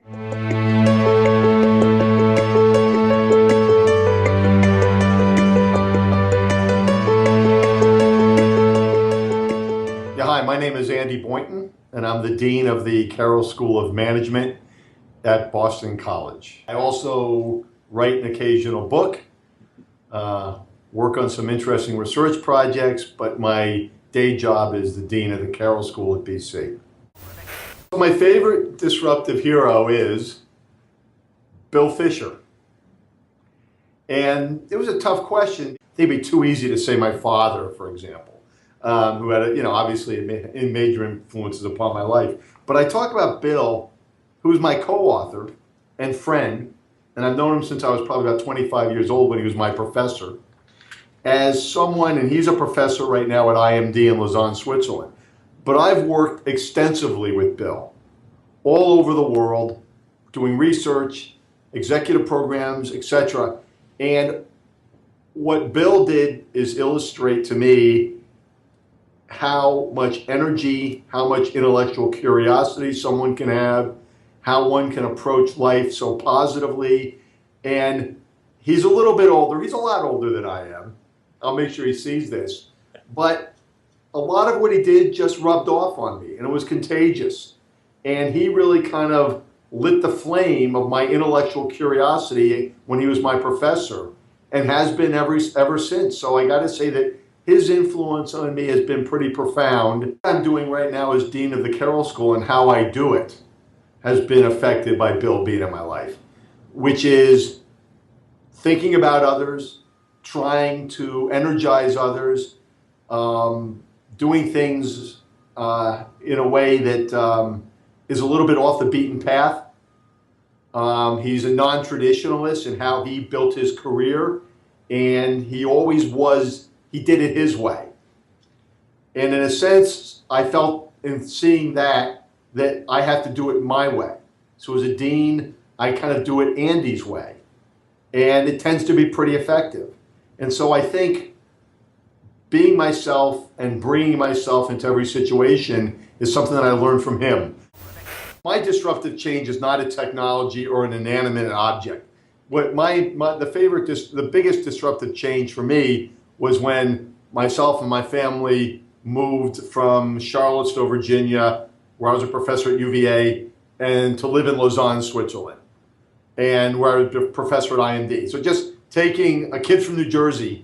Yeah, hi, my name is Andy Boynton, and I'm the Dean of the Carroll School of Management at Boston College. I also write an occasional book, work on some interesting research projects, but my day job is the Dean of the Carroll School at BC. My favorite disruptive hero is Bill Fisher. And it was a tough question. It'd be too easy to say my father, for example, who had, obviously major influences upon my life. But I talk about Bill, who was my co-author and friend, and I've known him since I was probably about 25 years old when he was my professor, as someone, and he's a professor right now at IMD in Lausanne, Switzerland. But I've worked extensively with Bill all over the world, doing research, executive programs, etc. And what Bill did is illustrate to me how much energy, how much intellectual curiosity someone can have, how one can approach life so positively. And he's a little bit older. He's a lot older than I am. I'll make sure he sees this. But a lot of what he did just rubbed off on me, and it was contagious. And he really kind of lit the flame of my intellectual curiosity when he was my professor, and has been ever since. So I got to say that his influence on me has been pretty profound. What I'm doing right now as Dean of the Carroll School, and how I do it has been affected by Bill being in my life, which is thinking about others, trying to energize others, doing things in a way that is a little bit off the beaten path. He's a non-traditionalist in how he built his career, and he did it his way. And in a sense, I felt in seeing that I have to do it my way. So as a dean, I kind of do it Andy's way, and it tends to be pretty effective. And so I think being myself and bringing myself into every situation is something that I learned from him. My disruptive change is not a technology or an inanimate object. What the biggest disruptive change for me was when myself and my family moved from Charlottesville, Virginia, where I was a professor at UVA, and to live in Lausanne, Switzerland, and where I was a professor at IMD. So just taking a kid from New Jersey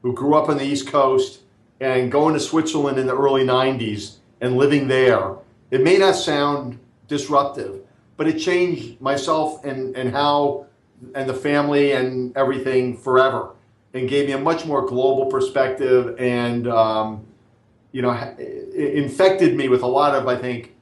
who grew up on the East Coast and going to Switzerland in the early 90s and living there, it may not sound disruptive, but it changed myself and the family and everything forever, and gave me a much more global perspective, and it infected me with a lot of, I think,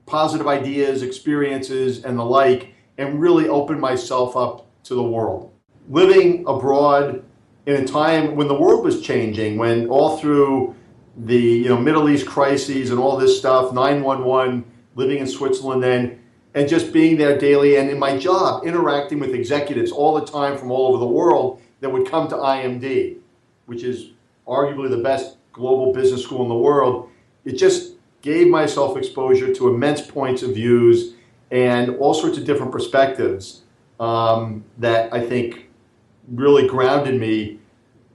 positive ideas, experiences, and the like, and really opened myself up to the world. Living abroad in a time when the world was changing, when all through the Middle East crises and all this stuff, 9/11, living in Switzerland then, and just being there daily, and in my job, interacting with executives all the time from all over the world that would come to IMD, which is arguably the best global business school in the world. It just gave myself exposure to immense points of views and all sorts of different perspectives that I think really grounded me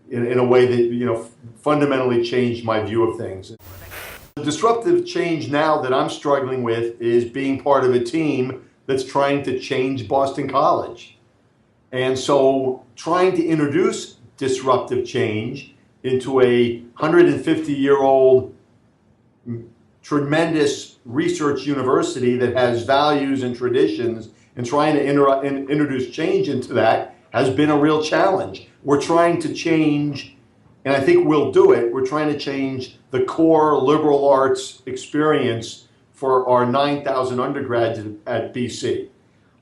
in a way that fundamentally changed my view of things. The disruptive change now that I'm struggling with is being part of a team that's trying to change Boston College. And so trying to introduce disruptive change into a 150-year-old tremendous research university that has values and traditions, and trying to introduce change into that has been a real challenge. We're trying to change, and I think we'll do it, we're trying to change the core liberal arts experience for our 9,000 undergraduates at BC.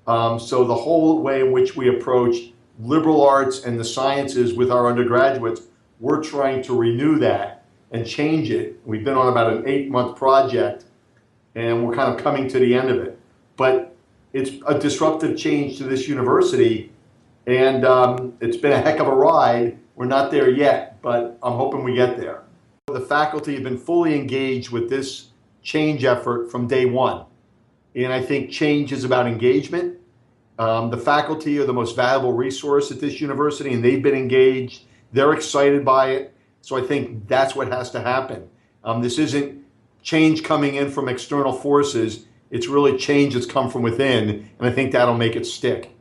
So the whole way in which we approach liberal arts and the sciences with our undergraduates, we're trying to renew that and change it. We've been on about an 8-month project, and we're kind of coming to the end of it. But it's a disruptive change to this university, and it's been a heck of a ride. We're not there yet, but I'm hoping we get there. The faculty have been fully engaged with this change effort from day one. And I think change is about engagement. The faculty are the most valuable resource at this university, and they've been engaged. They're excited by it. So I think that's what has to happen. This isn't change coming in from external forces. It's really change that's come from within, and I think that'll make it stick.